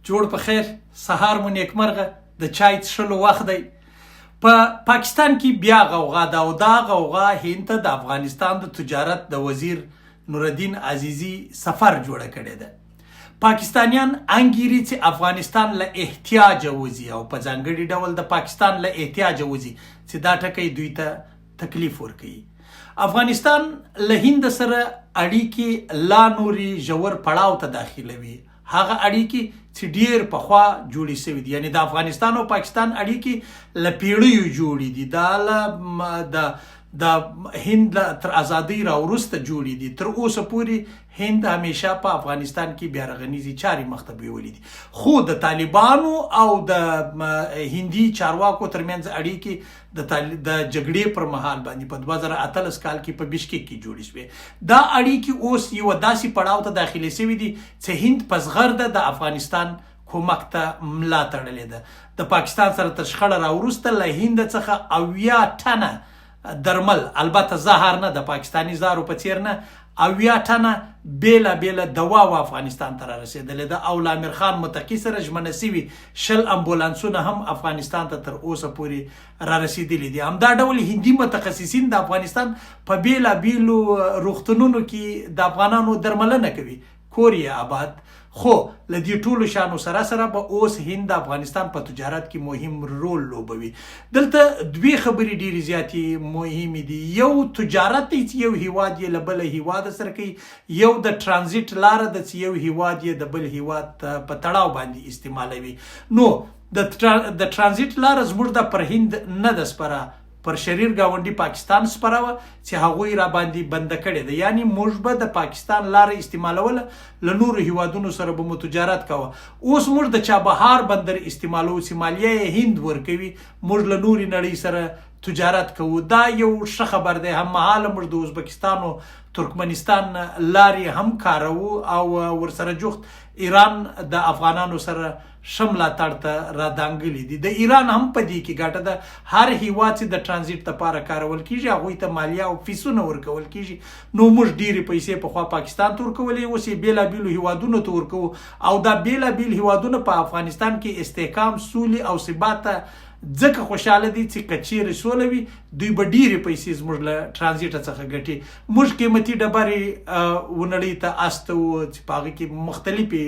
جوړ په خیر، سهار مو نیکمرغه، د چای څښلو وخت دی. په پاکستان کې بیا غوغا ده او دا غوغا هند ته د افغانستان د تجارت د وزیر نورالدین عزیزي سفر جوړه کړې ده. پاکستانیان انګیري چې افغانستان له احتیاج وځي او په ځانګړي ډول د پاکستان له احتیاج وځي چې دا ټکی دوی ته تکلیف ورکوي. افغانستان له هند سره اړیکې لا نوري ژور پړاو ته داخلوي. هغه اړیکې چې ډیر پخوا جوړې شوي دي، یعنی د افغانستان او پاکستان اړیکې له پیړیو جوړې دي. دا د هند تر ازادۍ راوروسته جوړې دي. تر اوسه پورې هند همیشه په افغانستان کې بیارغنیزي چارې مخ ته بیولې دي. خو د طالبانو او د هندي چارواکو ترمنځ اړیکې د جګړې پر مهال باندې په 2018 کال کې په بشکک کې جوړې شوې. دا اړیکې اوس یو داسې پړاو ته داخلي شوي دي چې هند په زغرده د افغانستان کومک ته ملا تړلې ده. د پاکستان سره تر شخړه راوروسته له هند څخه 80 ټنه درمل، البته زهر نه، د پاکستاني زهرو په څیر نه، 80 ټنه بیله بیله دوا و افغانستان ته را رسېدلې ده. او لامر خان متقي سره ژمنه شوي 20 امبولانسونه هم افغانستان ته تر اوسه پورې را رسېدلي دي. همدا ډول هندي متخصصین د افغانستان په بیله بیلو روغتونونو کې د افغانانو درملنه کوي، کور یې آباد. خو له دې ټولو شانو سره سره به اوس هند د افغانستان په تجارت کې مهم رول لوبوي. دلته دوی خبرې ډېرې زیاتې مهمې دي. یو تجارت دی چې یو هیواد یې له بل هیواد سره کوي، یو د ترانزیت لاره ده چې یو هیواد یې د بل هیواد په تړاو باندې استعمالوي. نو د ترانزیت لاره زموږ د پر هند نه ده سپره، پر شریر گاونډي پاکستان سپاره وه چې هغوی را باندې بنده کړې ده. یعنی موږ به د پاکستان لاره استعمالوله، له نورو هیوادونو سره به مو تجارت کوه. اوس موږ د چابهار بندر استعمالو چې مالیه یې هند ورکوي، موږ له نورې نړۍ سره تجارت کوو. دا یو ښه خبر دی. هممهاله موږ د ازبکستان او ترکمنستان لارې هم کاروو او ورسره جوخت ایران د افغانانو سره ښه ملاتړ ته را دانګلي دي. د ایران هم په دې کې ګټه ده. هر هیواد چې د ترانزیت لپاره کارول کیږي هغوی ته مالیه او فیسونه ورکول کیږي. نو موږ ډیرې پیسې پخوا پاکستان ته ورکولې، اوس یې بېلابېلو هیوادونو ته ورکوو. او دا بېلابېل هیوادونه په افغانستان کې استحکام، سولې او ثبات ته ځکه خوشحاله دي چې که چیرې سوله وي دوی به ډیرې پیسې زموږ له ترانزیټه څخه ګټي. موږ قیمتي ډبرې ونړۍ ته استوو چې په هغه کې مختلفې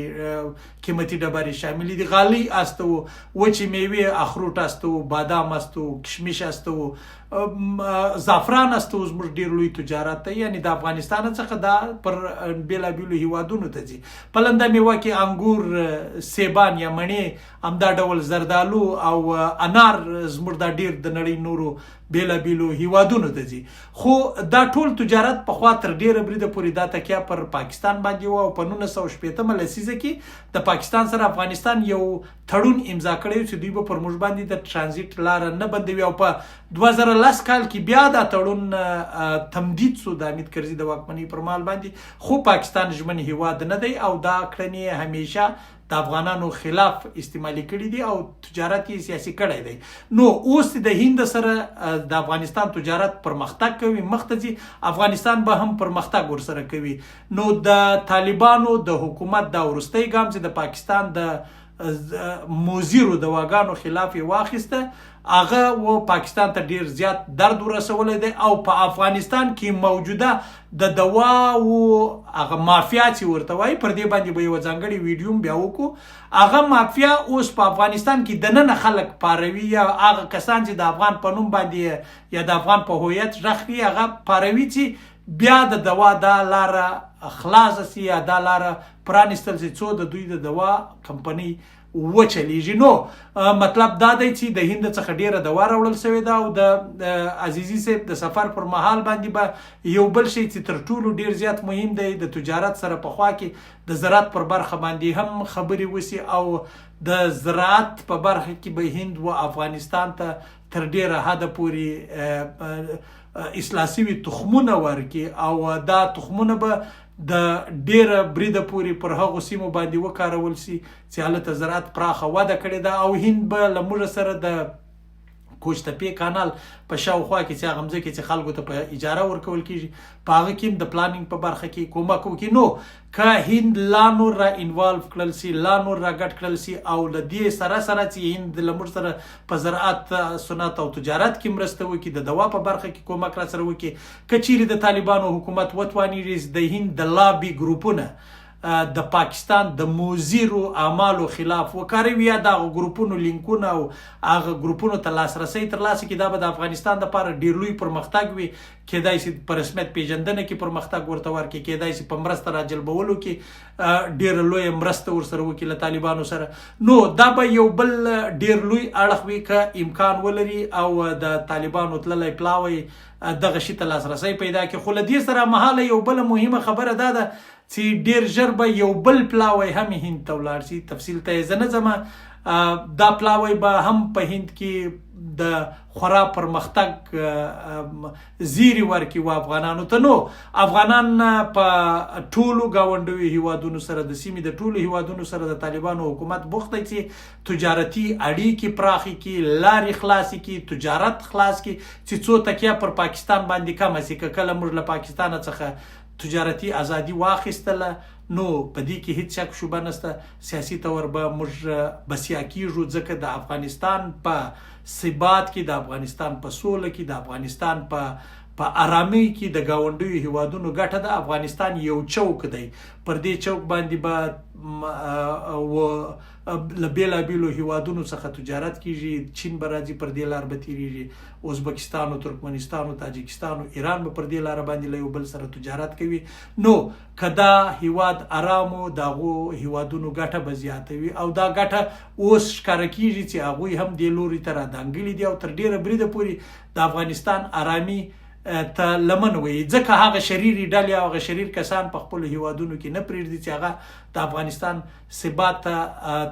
قیمتي ډبرې شاملې دي. غالۍ استوو، وچې میوې، اخروټ استوو، بادام استوو، کشمش استوو، زعفران استوو. زموږ ډیر لوی تجارت دی. یعنی د افغانستان څخه دا پر بېلابېلو هیوادونو ته ځي. په لنده میوه کې انګور، سیبان یا مڼې، همدا ډول زردالو او انار زموږ دا ډیر د نړۍ نورو بېلابېلو هیوادونو ته ځي. خو دا ټول تجارت پخوا تر ډیره بریده پورې دا تکیه پر پاکستان باندې وه. او په 1960 لسیزه کې د پاکستان سره افغانستان یو تړون امضا کړی چې دوی به پر موږ باندې د ترانزیت لاره نه بندوي. او په 2010 کال کې بیا دا تړون تمدید شو د حمید کرزي د واکمنۍ پر مهال باندې. خو پاکستان ژمن هیواد نه دی او دا کړنې همیشه د افغانانو خلاف استعمالي کړي دي او تجارت یې سیاسي کړی دی. نو اوس د هند سره د افغانستان تجارت پرمختګ کوي، مخ ته ځي. افغانستان به هم پرمختګ ورسره کوي. نو د طالبانو د حکومت دا وروستی ګام چې د پاکستان د مضرو دواګانو خلاف یې واخیسته، هغه و پاکستان ته ډیر زیات درد ورسولی دی. او په افغانستان کې موجوده د دوا او هغه مافیا چې ورته وایي، پر دې باندې به یوه ځانګړې ویډیو هم بیا وکړو. هغه مافیا اوس په افغانستان کې دننه خلک پاروي، یا هغه کسان چې د افغان په نوم باندې یا د افغان په هویت غږ کوي هغه پاروي چې بیا د دوا دا لاره خلاصه سي یا دا لاره پرانیستل سي څو د دوی د دوا کمپنۍ وچلیږي. نو مطلب دا دی چې د هند څخه ډیره دوا راوړل شوې ده. او د عزیزي صاحب د سفر پر مهال باندې به یو بل شی چې تر ټولو ډیر زیات مهم دی، د تجارت سره پخوا کې د زراعت پر برخه باندې هم خبرې وسی. او د زراعت په برخه کې به هند و افغانستان ته تر ډیره حده پورې اصلاح شوي تخمونه ورکړي. او دا تخمونه به د ډیره بریده پورې پر هغو سیمو باندې وکارول شي چې هلته زراعت پراخه وده کړې ده. او هند به له موږ سره د کوچتپې کانال په شاوخوا کې چې هغه مځکې چې خلکو ته په اجاره ورکول کېږي په هغه کې هم د پلانینګ په برخه کې کومک وکړي. نو که هند لا نور را انوالو کړل سي، لا نور را ګډ کړل سي او له دې سره سره چې هند له موږ سره په زراعت، صنعت او تجارت کې مرسته وکړي، د دوا په برخه کې کومک را سره وکړي، که چیرې د طالبانو حکومت وتوانېږي د هند د لابي ګروپونه د پاکستان د مضرو اعمالو خلاف وکاروي یا د هغه ګروپونو لینکونه او هغه ګروپونو ته لاسرسی ترلاسه کړي، دا به د افغانستان دپاره ډېر لوی پرمختګ وي. کیدای شي په رسمیت پیژندنه کې پرمختګ ورته ورکړي، کیدای شي په مرسته راجلبولو کې ډېره لویه مرسته ورسره وکړي له طالبانو سره. نو دا به یو بل ډېر لوی اړخ وي که امکان ولري او د طالبانو تللی پلاوی دغه شي ته لاسرسی پیدا کړي. خو له دې سره مهاله یو بله مهمه خبره دا ده چې ډېر ژر به یو بل پلاوی هم هند ته ولاړ شي. تفصیل ته یې زه نه ځمه، دا پلاوی به هم په هند کې د خورا پرمختګ زیری ورکړي و افغانانو ته. نو افغانان په ټولو ګاونډیو هیوادونو سره، د سیمې د ټولو هیوادونو سره د طالبانو حکومت بوخت دی چې تجارتي اړیکې پراخې کړي، لارې خلاصې کړي، تجارت خلاص کړي چې څو تکیه پر پاکستان باندې کمه شي. که کله موږ له پاکستانه څخه تجارتي ازادي واخیستله نو په دې کې هیڅ شک شوبه نشته، سیاسي طور به موږ بسیا کیږو، ځکه د افغانستان په ثبات کې، د افغانستان په سوله کې، د افغانستان په آرامۍ کې د ګاونډیو هیوادونو ګټه ده. افغانستان یو چوک دی، پر دې چوک باندې به له بېلابېلو هیوادونو څخه تجارت کیږي. چین به راځي، پر دې لار به تیریږي، ازبکستان او ترکمنستان او تاجکستان او ایران به پر دې لار باندې له یو بل سره تجارت کوي. نو که دا هیواد آرامو، د هغو هیوادونو ګټه به زیاتوي او دا ګټه اوس ښکاره کیږي چې هغوی هم دې لوري ته رادانګلي دي او تر ډېره بریده پورې د افغانستان آرامي ته لمن وي، ځکه هغه شریرې ډلې او هغه شریر کسان په خپلو هیوادونو کې نه پرېږدي چې هغه د افغانستان ثبات ته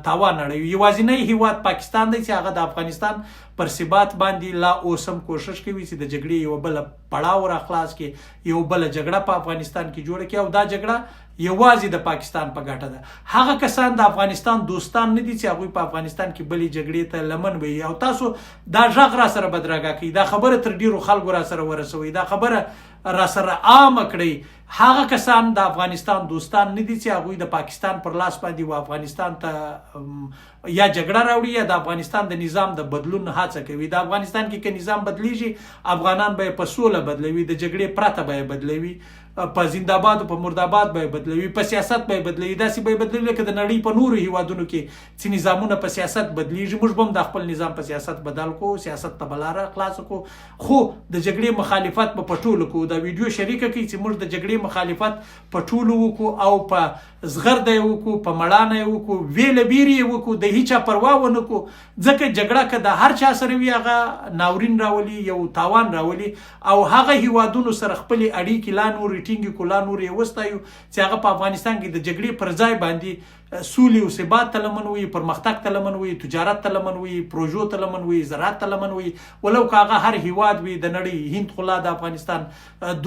تاوان اړوي. یوازینی هیواد پاکستان دی چې هغه د افغانستان پر ثبات باندې لا اوس هم کوشش کوي چې د جګړې یوه بله پړاو را خلاص کړي، یو بله جګړه په افغانستان کې جوړه کړي او دا جګړه یوازې د پاکستان په ګټه ده. هغه کسان د افغانستان دوستان نه دي چې هغوی په افغانستان کې بلې جګړې ته لمن وي. او تاسو دا غږ را سره بدرګه کوي، دا خبره تر ډېرو خلکو را سره ورسوي، دا خبره را سره عامه کړئ. هغه کسان د افغانستان دوستان نه دي چې هغوی د پاکستان پر لاس باندې و افغانستان ته یا جګړه راوړي یا د افغانستان د نظام د بدلون هڅه کوي. د افغانستان کې که نظام بدلیږي، افغانان به یې په سوله بدلوي، د جګړې پرته به یې بدلوي، په زنده‌باد او په مرداباد به یې بدلوي، په سیاست به یې بدلوي، داسې به یې بدلوي لکه د نړۍ په نورو هیوادونو کې چې نظامونه په سیاست بدلیږي. موږ به هم د خپل نظام په سیاست بدل کو، سیاست ته به لاره خلاصه کو، خو د جګړې مخالفت به په ټولو کو. دا ویډیو شریکه کړئ چې موږ د جګړې مخالفت په ټولو وکړو او په زغرده یې وکړو، په مړانه یې وکړو، ویله بیرې یې وکړو، د هیچا پروا ونه کړو، ځکه جګړه که د هر چا سره وي هغه ناورین راولي، یو تاوان راولي او هغه هیوادونو سره خپلې اړیکې لا نورې ټینګې کړو، لا نورې یې وستایو چې هغه په افغانستان کې د جګړې پر ځای باندې سولې او ثبات ته لمن وي، پرمختګ ته لمن وي، تجارت ته لمن وي، پروژو ته لمن وي، زراعت ته لمن وي، ولو که هغه هر هیواد وي د نړۍ. هند خو لا د افغانستان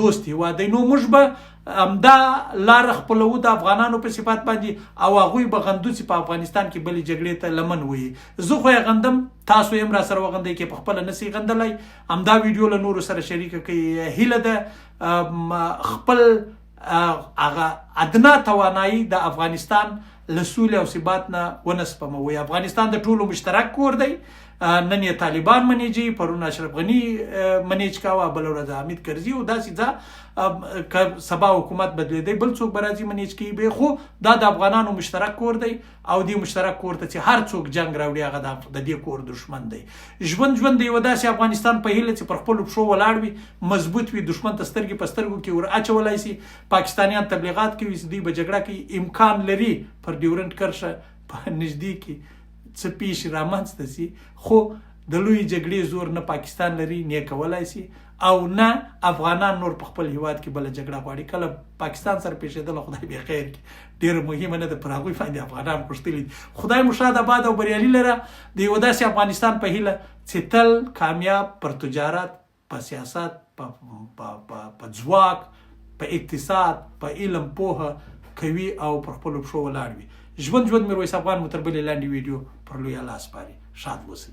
دوست هیواد دی. نو موږ به همدا لاره خپلوو د افغانانو په صفات باندې او هغوی به غندو چې په افغانستان کې بلې جګړې ته لمن وي. زه خو یې غندم، تاسو یې هم را سره وغندئ کې په خپله نسئ غندلی. همدا ویډیو له نورو سره شریکه کړئ. هیله ده خپل هغه ادنا توانایي د افغانستان له سولې او ثبات نه ونه سپموي. افغانستان د ټولو مشترک کور دی. نن یې طالبان منیجي، پرون اشرف غني منیج کاوه، بله ورځ حامد کرزي او داسې ځه که سبا حکومت بدلېدی بل څوک به راځي منیج کوي به، خو دا د افغانانو مشترک کور دی او دې مشترک کور ته چې هر څوک جنګ راوړي هغه د دې کور دښمن دی. ژوند د یوه داسې افغانستان په هیله چې پر خپلو پښو ولاړ وي، مضبوط وي، دښمن ته سترګې په سترګو کې ور اچولی سي. پاکستانیان تبلیغات کوي چې دوی به جګړه کوي، امکان لري پر ډیورنډ کرښه په نږدې کې څه پیښې رامنځته سي، خو د لوی جګړې زور نه پاکستان لري، نه کولی سي او نه افغانان نور په خپل هیواد کې بله جګړه غواړي. کله پاکستان سره پیښېدله خدای به خیر کړي، ډېره مهمه نه ده، پر هغوی باندې افغانان غوښتلي دي. خدای مو شاد آباد او بریالي لره د یوه داسې افغانستان په هیله چې تل کامیاب پر تجارت، په سیاست، په ځواک، په اقتصاد، په علم پوهه کوي او پر خپلو پښو ولاړ وي. ژوند میرویس افغان مو تر بلې لنډې ویډیو پر لوی الله سپاري. شاد اوسئ.